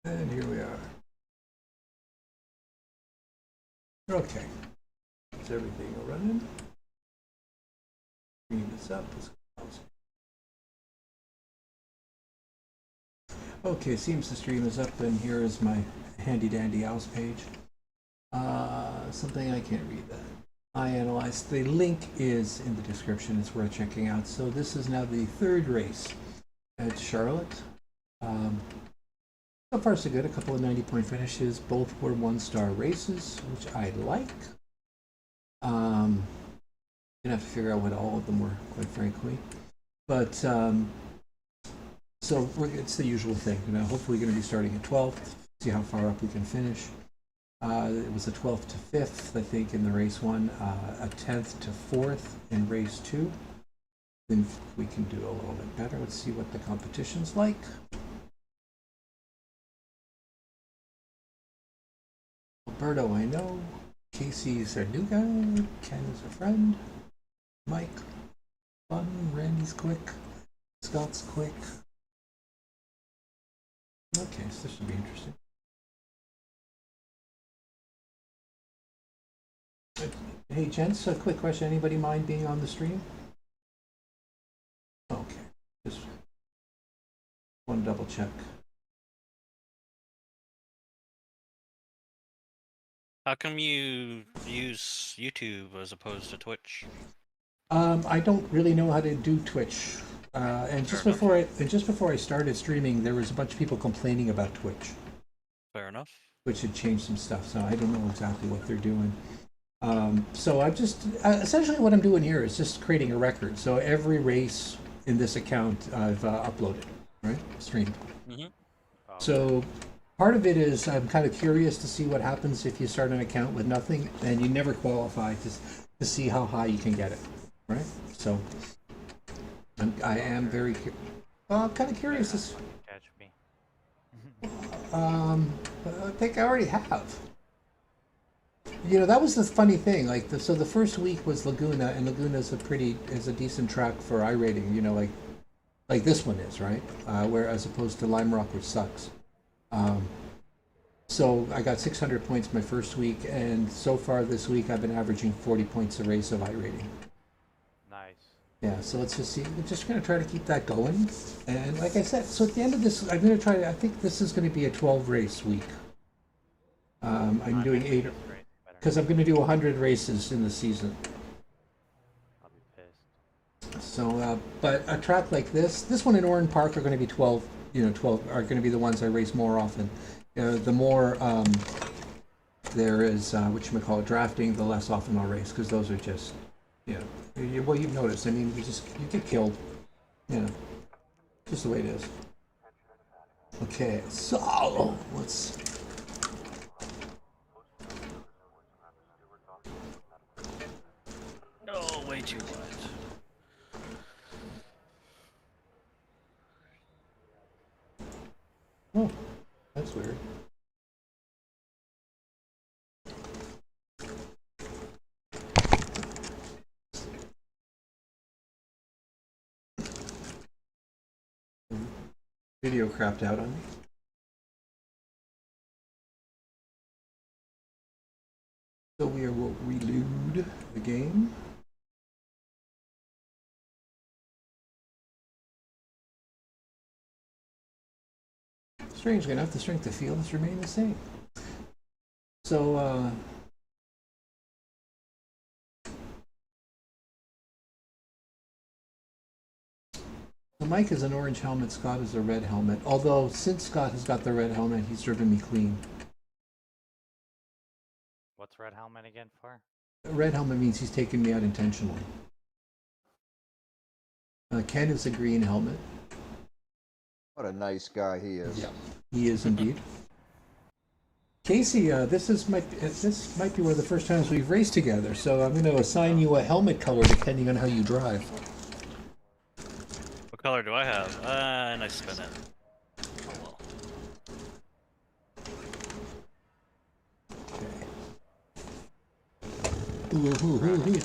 And here we are. Okay. Is everything running? Bring this up. Okay, seems the stream is up, and here is my handy dandy house page. Something I can't read that. I analyzed. The link is in the description. It's worth checking out. So this is now the third race at Charlotte. So far so good. A couple of 90-point finishes. Both were one-star races, which I like. Gonna have to figure out what all of them were, quite frankly. But so it's the usual thing. You know, hopefully going to be starting at 12th. See how far up we can finish. It was a 12th to 5th, I think, in the race one. A 10th to 4th in race two. Then we can do a little bit better. Let's see what the competition's like. Alberto, I know. Casey's our new guy. Ken is a friend. Mike, fun. Randy's quick. Scott's quick. Okay, so this should be interesting. Hey, gents, a quick question. Anybody mind being on the stream? Okay, just want to double check. How come you use YouTube as opposed to Twitch? I don't really know how to do Twitch. And just before I started streaming, there was a bunch of people complaining about Twitch. Fair enough. Which had changed some stuff, so I don't know exactly what they're doing. So I've just essentially what I'm doing here is just creating a record. So every race in this account I've uploaded, right, streamed. Mm-hmm. So part of it is I'm kind of curious to see what happens if you start an account with nothing and you never qualify to see how high you can get it, right? So I am very I'm kind of curious. Catch me. I think I already have. You know, that was the funny thing. Like, so the first week was Laguna, and Laguna is a decent track for iRating. You know, like this one is, right? Where as opposed to Lime Rock, which sucks. So I got 600 points my first week, and so far this week I've been averaging 40 points a race of iRating. Nice. Yeah, so let's just see. We're just going to try to keep that going. And like I said, so at the end of this, I'm going to try. I think this is going to be a 12 race week. I'm doing 8 because I'm going to do 100 races in the season. I'll be pissed. So, but a track like this one in Oran Park are going to be 12. 12 are going to be the ones I race more often. The more there is whatchamacallit drafting, the less often I'll race because those are just, well, you've noticed. I mean, you get killed. Just the way it is. Okay, so let's. Oh, way too wide. Oh, that's weird. Video crapped out on me. So we will reload the game. Strangely enough, the strength of field has remained the same. So, Mike is an orange helmet, Scott is a red helmet. Although, since Scott has got the red helmet, he's driven me clean. What's red helmet again for? Red helmet means he's taken me out intentionally. Ken is a green helmet. What a nice guy he is. Yeah, he is indeed. Casey, this might be one of the first times we've raced together, so I'm going to assign you a helmet color depending on how you drive. What color do I have? Nice spin it. Oh well. Okay.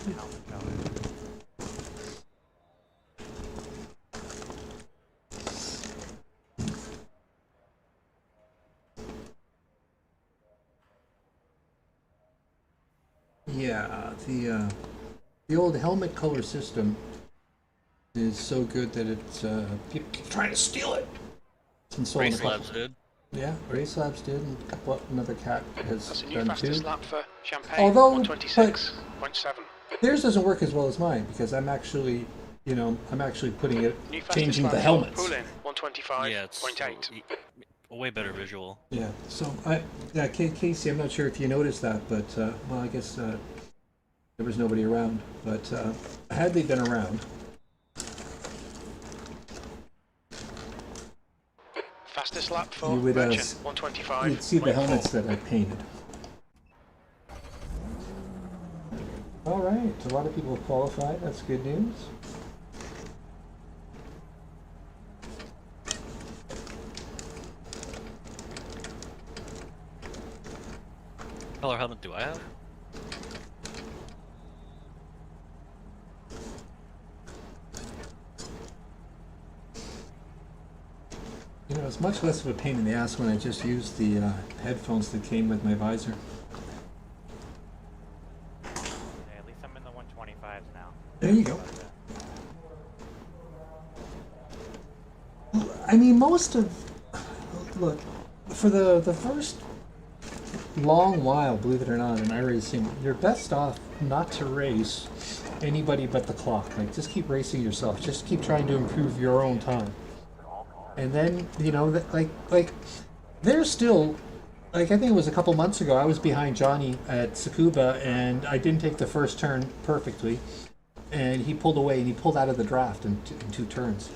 Yeah, the old helmet color system is so good that it's people keep trying to steal it. It's been sold in a Race couple- Labs did. Yeah, Race Labs did, and another cat has That's a new done fastest too. lap for Champagne. Although, 126.7. Theirs doesn't work as well as mine because I'm actually, I'm actually putting it, New fastest changing lap the for helmets. Poulin, 125.8. Yeah, it's a way better visual. Yeah. So Casey, I'm not sure if you noticed that, but well, I guess there was nobody around. But had they been around, Fastest lap for you would Merchant, 125. you'd see the helmets that I painted. All right, a lot of people have qualified. That's good news. What color helmet do I have? It's much less of a pain in the ass when I just use the headphones that came with my visor. Yeah, at least I'm in the 125s now. There you go. I mean, look, for the first long while, believe it or not, in iRacing, you're best off not to race anybody but the clock. Like, just keep racing yourself. Just keep trying to improve your own time. And then, there's still, I think it was a couple months ago, I was behind Johnny at Tsukuba, and I didn't take the first turn perfectly, and he pulled away, and he pulled out of the draft in two turns.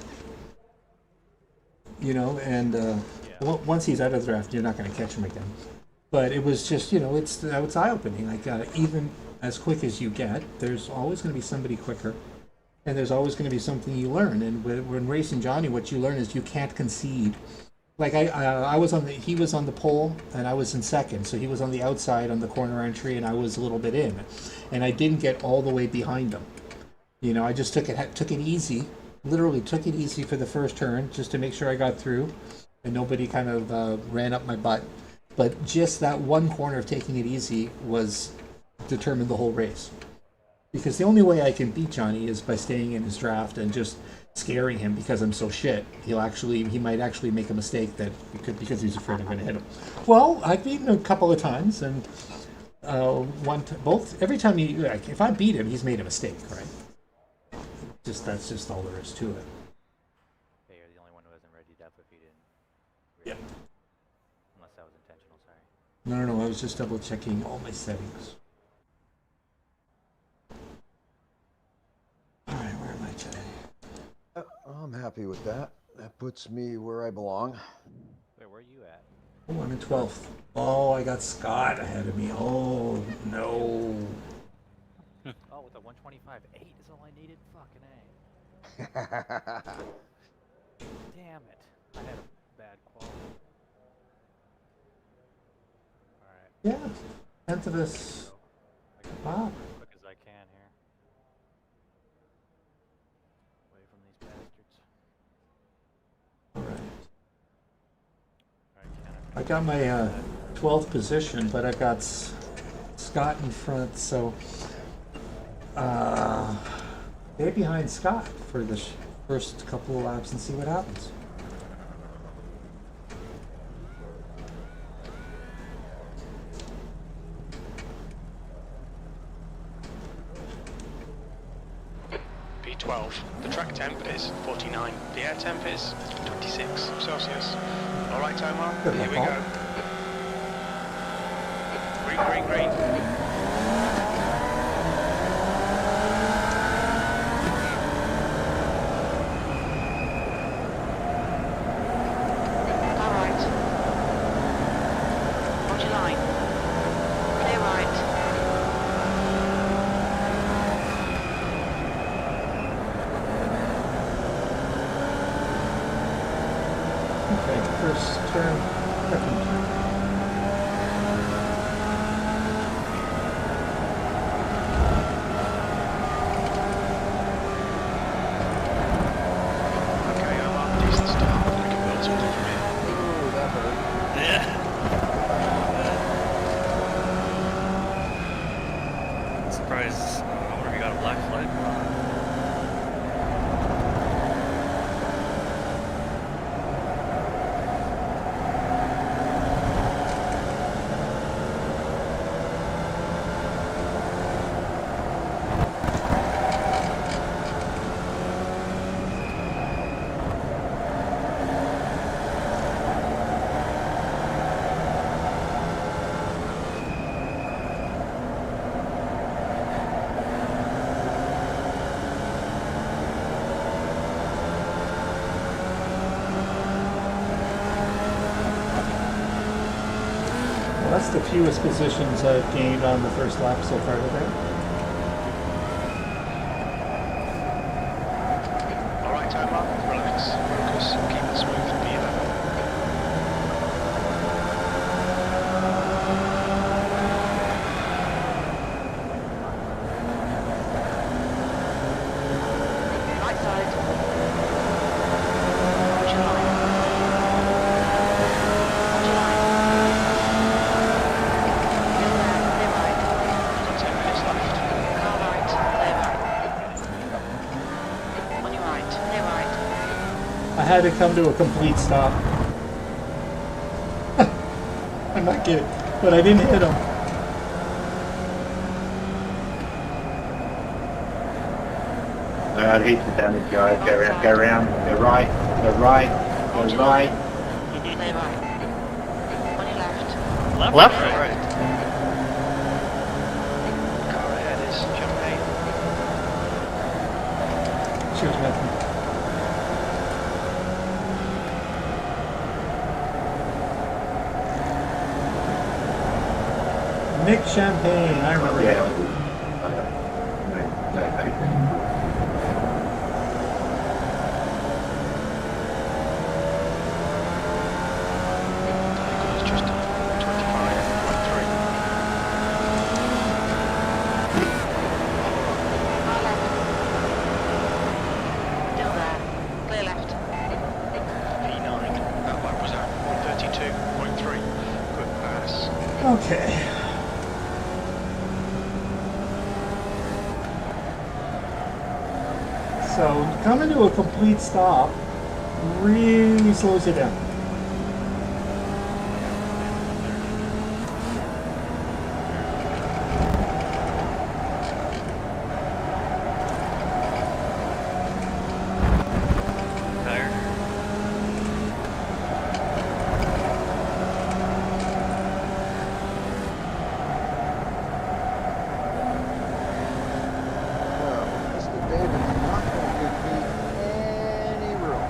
Once he's out of the draft, you're not going to catch him again. But it was just, it's eye-opening. Like, even as quick as you get, there's always going to be somebody quicker. And there's always going to be something you learn. And when racing Johnny, what you learn is you can't concede. Like he was on the pole and I was in second, so he was on the outside on the corner entry and I was a little bit in, and I didn't get all the way behind him. I just took it easy, literally took it easy for the first turn just to make sure I got through, and nobody kind of ran up my butt. But just that one corner of taking it easy determined the whole race. Because the only way I can beat Johnny is by staying in his draft and just scaring him because I'm so shit. He might actually make a mistake because he's afraid I'm going to hit him. Well, I've beaten him a couple of times, and every time if I beat him, he's made a mistake, right? That's just all there is to it. Okay, you're the only one who hasn't read death if you didn't. Yep. Unless that was intentional, sorry. No, I was just double checking all my settings. All right, where am I today? I'm happy with that. That puts me where I belong. Wait, where are you at? Oh, I'm in 12th. Oh, I got Scott ahead of me. Oh, no. Oh, with a 125.8 is all I needed? Fucking A. Damn it. I had a bad qual. Alright. Yeah, 10th of us. I can Wow. as quick as I can here. Away from these bastards. All right. Alright, Ken, I got my 12th position, but I've got Scott in front, so get behind Scott for the first couple of laps and see what happens. P12. The track temp is 49. The air temp is 26 Celsius. Alright, Omar, Good here we luck, go. Green, green, green. Alright. Hold your line. Clear right. Okay, first turn, second turn. Okay, Omar, decent start. We can build something from here. Ooh, that hurt. Yeah. That's the fewest positions I've gained on the first lap so far today. Alright, Omar, relax, focus, keep it smooth, be level. Right side. Hold your line. Hold your line. Still there, clear right. Got 10 minutes left. Car right, clear right. On your right, clear right. I had to come to a complete stop. I'm not kidding, but I didn't hit him. He's the damage, guys. Go around, go right, go right, go right. Clear right. On your left. Left? Clear Right. Car ahead is Champagne. Cheers, Matthew. Nick Champagne, I remember Yeah. that. It's just 25.3. Car left. Still there. Clear left. P9. That lap was at 132.3. Good pass. Okay. So coming to a complete stop really slows you down. Tire. Well, Mr. David's not going to give me any room.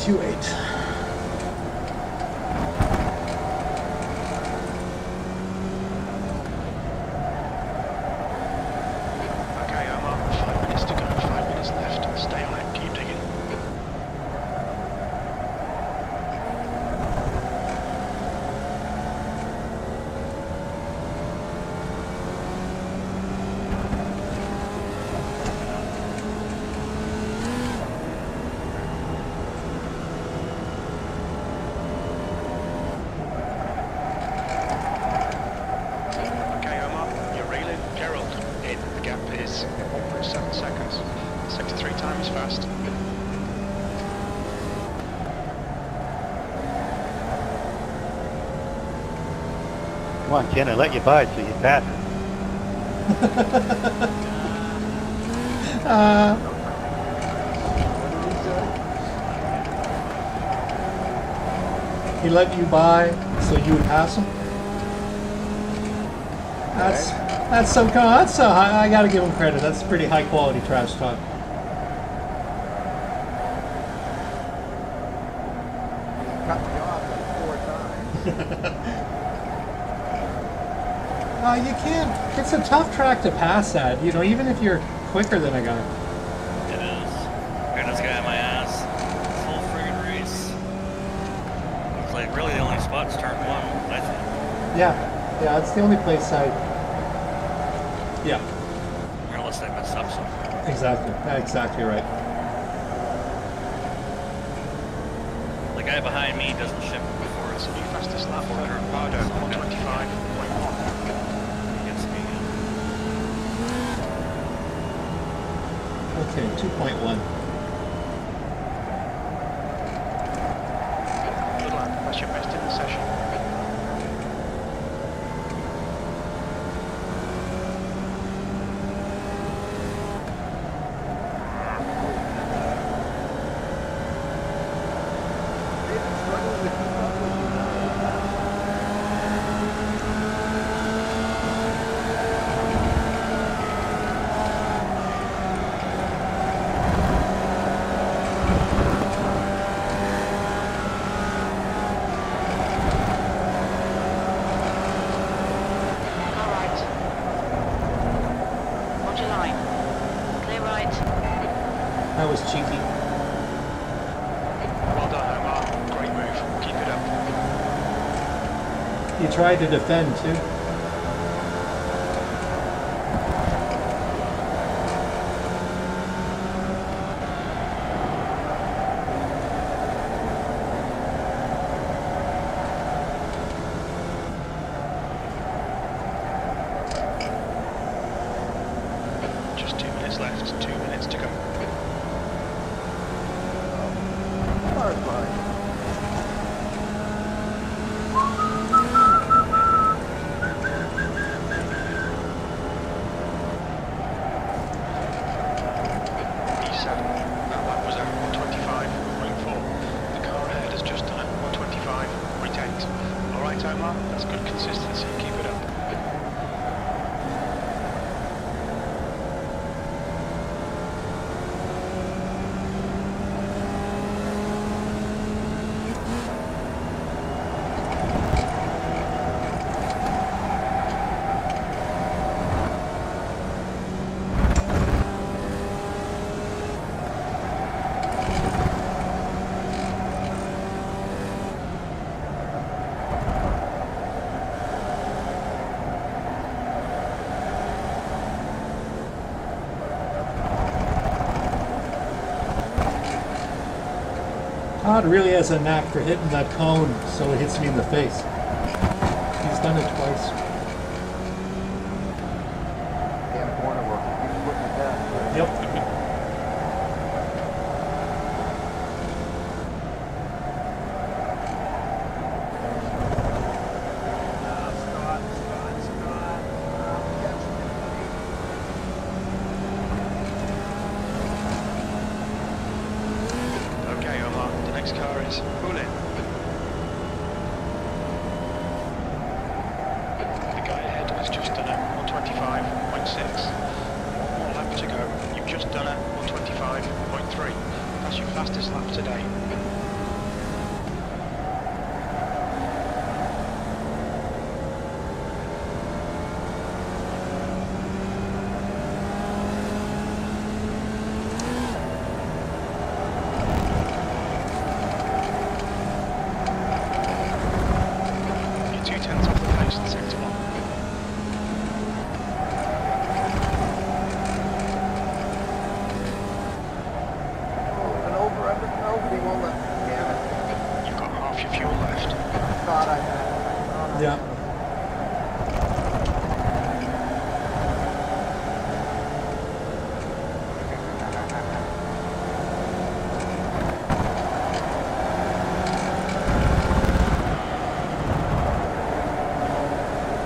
1:28. Okay, Omar, 5 minutes to go, 5 minutes left. Stay on it, keep digging. Okay, Omar, you're reeling. Gerald, in. The gap is 1.7 seconds. 63 times fast. Come on, Ken, I let you by so you pass it. He let you by so you would pass him. That's so cool. That's so high. I gotta give him credit. That's pretty high quality trash talk. Cut me off like 4 times. You can't. It's a tough track to pass at. You know, even if you're quicker than a guy. It is. Got this guy on my ass. Full friggin' race. Looks like really the only spot's turn 1, I think. Yeah, it's the only place I. Yeah, Or unless I messed up somewhere. exactly right. The guy behind me doesn't shift before us. New fastest lap for Pardo, 125.1. Gets me in. Okay, 2.1. Good lap, that's your best in the session. I'm struggling to keep up with you. Go right. Hold your line. Clear right. That was cheeky. Well done, Omar. Great move. Keep it up. He tried to defend too. Just 2 minutes left. 2 minutes to go. Car's mine. E7. That lap was at 125.4. The car ahead has just done it. 125.8. Alright, Omar. That's good consistency. Keep it up. Todd really has a knack for hitting that cone so it hits me in the face. He's done it twice. Damn corner work. Keep putting it down. Yep. Okay, Omar. The next car is pull in. The guy ahead has just done a 125.6. One more lap to go. You've just done a 125.3. That's your fastest lap today.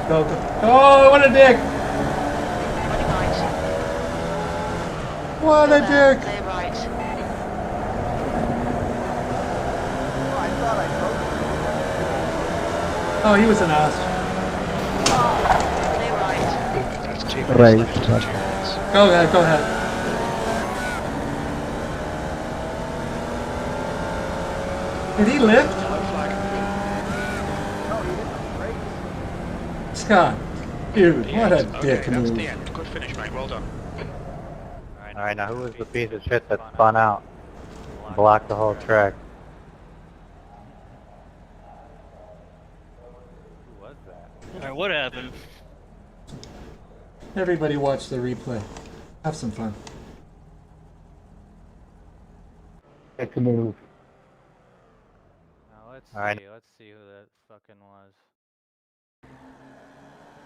Go, go. Oh, what a dick! Running right. What a Clear dick! Clear right. Oh, I thought I Oh, he was an ass. Clear right. That's 2 minutes Right. left. 2 minutes. Go ahead, go ahead. Did he lift? Yellow flag. Scott, dude, what a P8. dick Okay, that's move. the end. Good finish, mate. Well done. Alright, now who was the piece of shit that spun out? Blocked the whole track. Who was that? Alright, what happened? Everybody watch the replay. Have some fun. It's a move. Now let's All right. see. Let's see who that fucking was.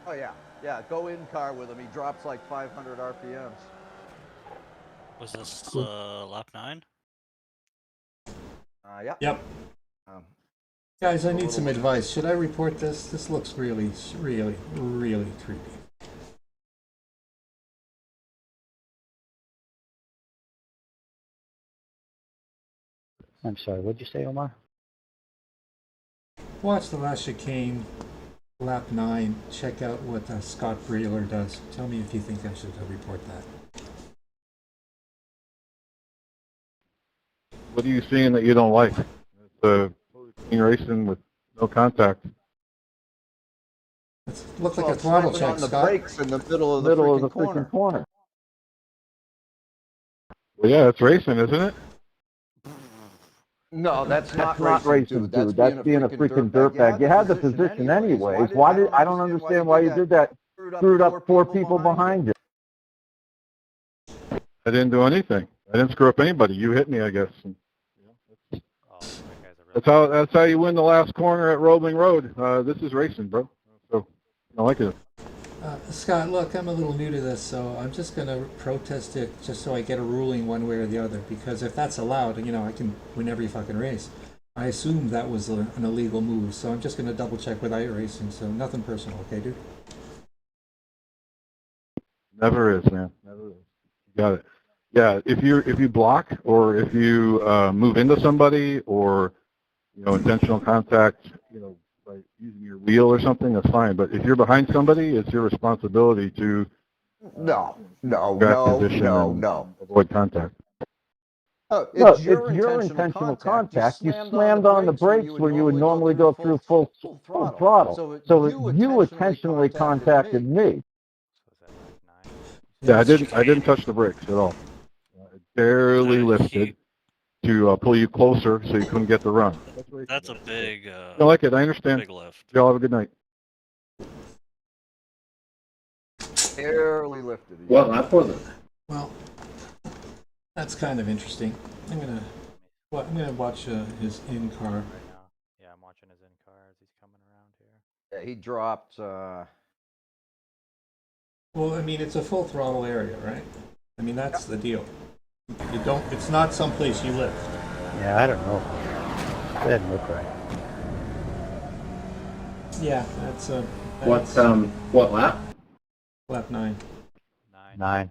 Oh yeah, yeah. Go in car with him. He drops like 500 RPMs. Was this lap 9? Yeah. Yep. Um, Guys, I A need some little- advice. Should I report this? This looks really, really, really creepy. I'm sorry, what'd you say, Omar? Watch the last chicane, lap 9. Check out what Scott Breeler does. Tell me if you think I should report that. What are you seeing that you don't like? The Vee racing with no contact. It looks like well, a throttle slamming check, on the Scott. brakes in the middle of the freaking corner. Well, yeah, it's racing, isn't it? No, that's not racing, dude. That's being a freaking dirtbag. You had the position anyways. I don't understand why you did that. Screwed up four people behind you. I didn't do anything. I didn't screw up anybody. You hit me, I guess. And, Oh, that guy's a real. that's how you win the last corner at Roebling Road. This is racing, bro. So I like it. Scott, look, I'm a little new to this, so I'm just going to protest it just so I get a ruling one way or the other. Because if that's allowed, you know, I can win every fucking race. I assumed that was an illegal move, so I'm just going to double check with iRacing. So nothing personal, okay, dude? Never is, man. Never is. You got it. Yeah, if you block or if you move into somebody or intentional contact, by using your wheel or something, that's fine. But if you're behind somebody, it's your responsibility to No. avoid contact. It's your intentional contact. You slammed on the brakes where you would normally go through full throttle. So you intentionally contacted me. Was that like 9? Yeah, I didn't touch the brakes at all. I barely lifted to pull you closer so you couldn't get the run. That's a big, I like it. I understand. big lift. Y'all have a good night. Barely lifted. Well, I put it. Well, that's kind of interesting. I'm gonna watch his in car. Right now. Yeah, I'm watching his in car as he's coming around here. Yeah, he dropped. Well, I mean, it's a full throttle area, right? I mean, that's the deal. You don't. It's not someplace you lift. Yeah, I don't know. That didn't look right. Yeah, that's What lap? lap 9. 9.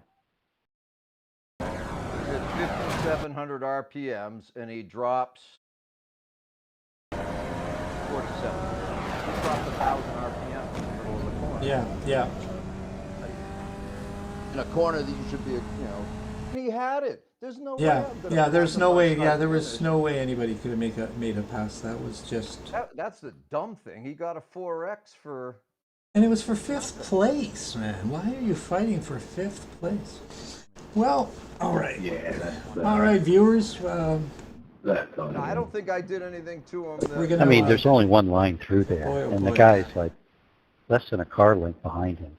He's at 5,700 RPMs, and he drops 47. He dropped 1,000 RPMs in the middle of the corner. Yeah. In a corner that you should be, he had it. There's no way. There's no way. Yeah, there was no way anybody could have made a pass. That was just. That's the dumb thing. He got a 4X for. And it was for 5th place, man. Why are you fighting for 5th place? Well, all right. Yeah, that's All right, viewers. that kind No, I don't think I did anything to him. We're gonna- I mean, there's only one line through there, Boy, oh and the boy. guy's like less than a car length behind him.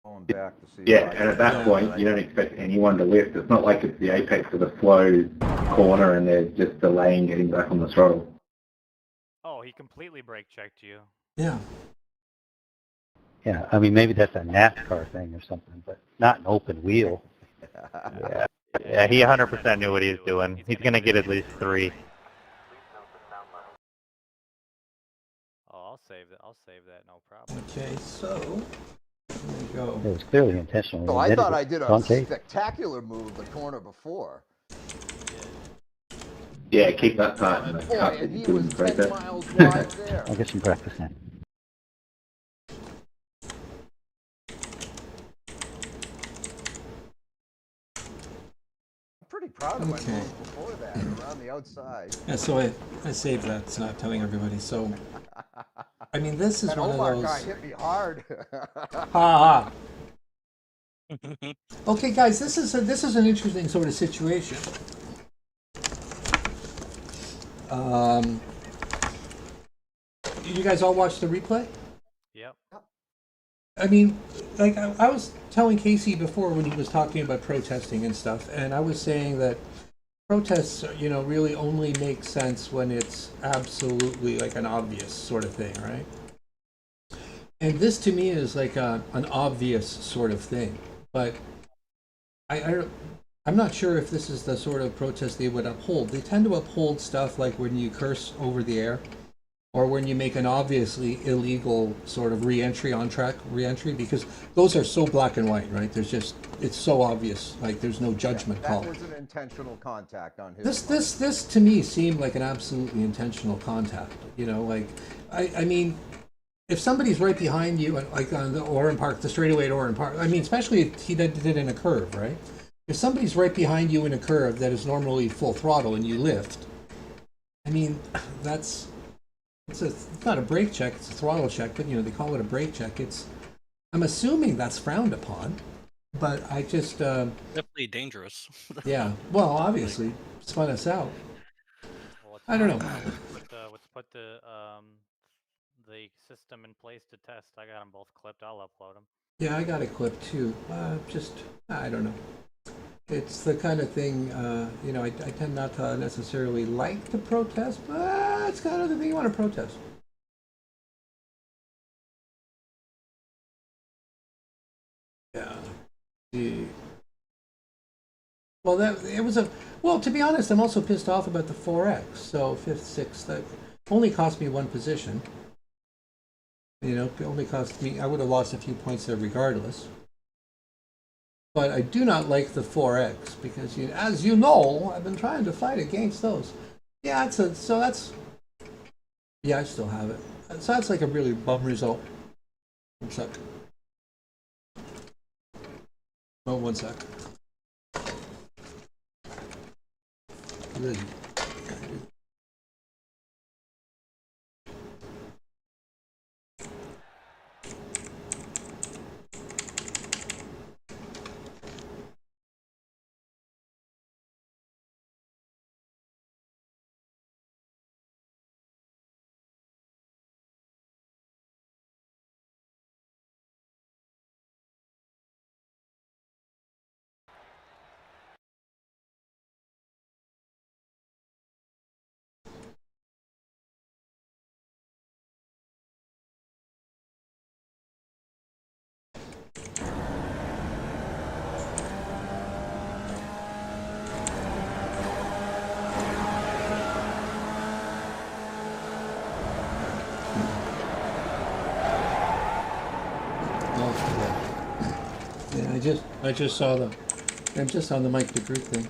Going back to see. Yeah, and at that point, you don't expect anyone to lift. It's not like it's the apex of a slow corner and they're just delaying getting back on the throttle. Oh, he completely brake checked you. Yeah. Yeah, I mean, maybe that's a NASCAR thing or something, but not an open wheel. Yeah, he 100% knew what he was doing. He's going to get at least 3. Oh, I'll save that. I'll save that. No problem. Okay, so there we go. It was clearly intentional. So He I did thought it. I did It's a on tape. spectacular move the corner before. Yeah, keep that tight in the Boy, cup and that he you're doing was the 10 process. miles wide there. I'll get some practice in. I'm pretty proud of my Okay. move before that, around the outside. Yeah, so I saved that. It's not telling everybody. So, I mean, this is That one Omar of those. guy hit me hard. Ha ha. Okay, guys, this is an interesting sort of situation. You guys all watched the replay? Yep. I mean, like I was telling Casey before when he was talking about protesting and stuff, and I was saying that protests, you know, really only make sense when it's absolutely like an obvious sort of thing, right? And this to me is like an obvious sort of thing, but I'm not sure if this is the sort of protest they would uphold. They tend to uphold stuff like when you curse over the air, or when you make an obviously illegal sort of re-entry on track re-entry, because those are so black and white, right? There's just, it's so obvious, like there's no judgment call. That was an intentional contact on his part. This to me seemed like an absolutely intentional contact. You know, like I mean, if somebody's right behind you, and like on the Oran Park, the straightaway at Oran Park, I mean, especially if he did it in a curve, right? If somebody's right behind you in a curve that is normally full throttle and you lift, I mean, it's not a brake check, it's a throttle check, but you know, they call it a brake check. I'm assuming that's frowned upon, but I just Definitely dangerous. yeah, well, obviously spun us out. Well, I don't know. Let's put the system in place to test. I got them both clipped. I'll upload them. Yeah, I got a clip too. Just I don't know. It's the kind of thing, you know, I tend not to necessarily like to protest, but it's kind of the thing you want to protest. Yeah. Well, well, to be honest, I'm also pissed off about the 4X. So 5th, 6th, that only cost me one position. You know, it only cost me, I would have lost a few points there regardless. But I do not like the 4X because, as you know, I've been trying to fight against those. Yeah, yeah, I still have it. So that's like a really bum result. One sec. Oh, one sec. Good. Yeah, I just saw I'm just on the Mike DeGroot thing.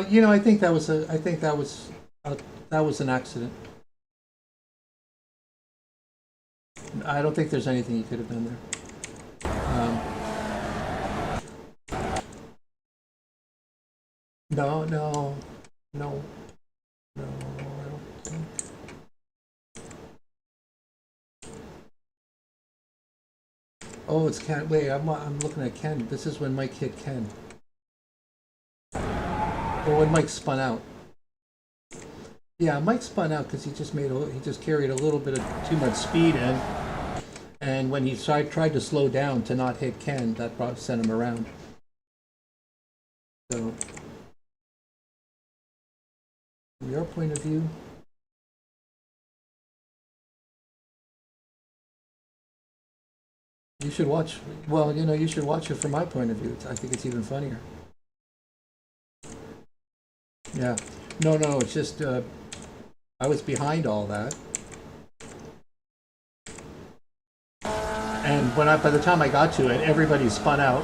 You know, I think that was an accident. I don't think there's anything you could have done there. No, no, no, no. I don't think. Oh, it's Ken. Wait, I'm looking at Ken. This is when Mike hit Ken. Or when Mike spun out. Yeah, Mike spun out because he just carried a little bit of too much speed in, and when he tried to slow down to not hit Ken, that sent him around. So, from your point of view, you should watch. Well, you know, you should watch it from my point of view. I think it's even funnier. Yeah. No, it's just I was behind all that. And by the time I got to it, everybody spun out.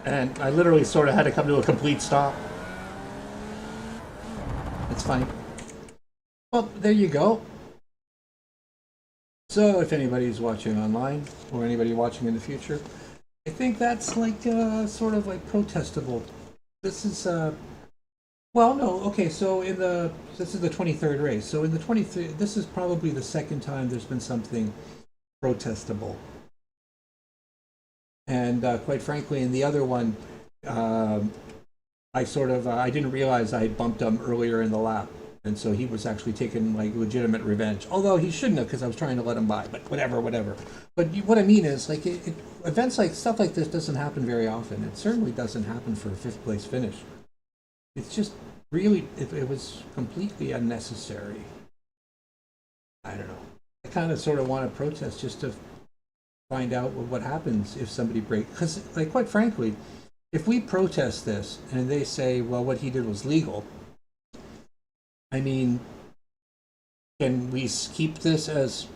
And I literally sort of had to come to a complete stop. It's funny. Well, there you go. So if anybody's watching online or anybody watching in the future, I think that's like sort of like protestable. This is well, no, okay. So this is the 23rd race. So in the 23rd, this is probably the second time there's been something protestable. And quite frankly, in the other one, I sort of I didn't realize I had bumped him earlier in the lap. And so he was actually taking like legitimate revenge, although he shouldn't have because I was trying to let him by. But whatever. But what I mean is, like, events like stuff like this doesn't happen very often. It certainly doesn't happen for a 5th place finish. It's just really, it was completely unnecessary. I don't know. I kind of sort of want to protest just to find out what happens if somebody breaks. Because, like, quite frankly, if we protest this and they say, well, what he did was legal. I mean, can we keep this as,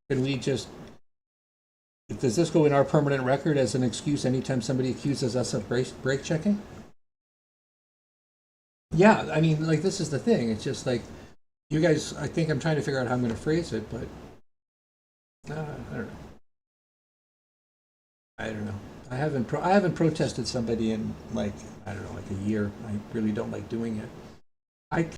can we just, does this go in our permanent record as an excuse anytime somebody accuses us of brake checking? Yeah, I mean, like, this is the thing. It's just like, you guys, I think I'm trying to figure out how I'm going to phrase it, but I don't know. I don't know. I haven't protested somebody in, like, I don't know, like a year. I really don't like doing it. I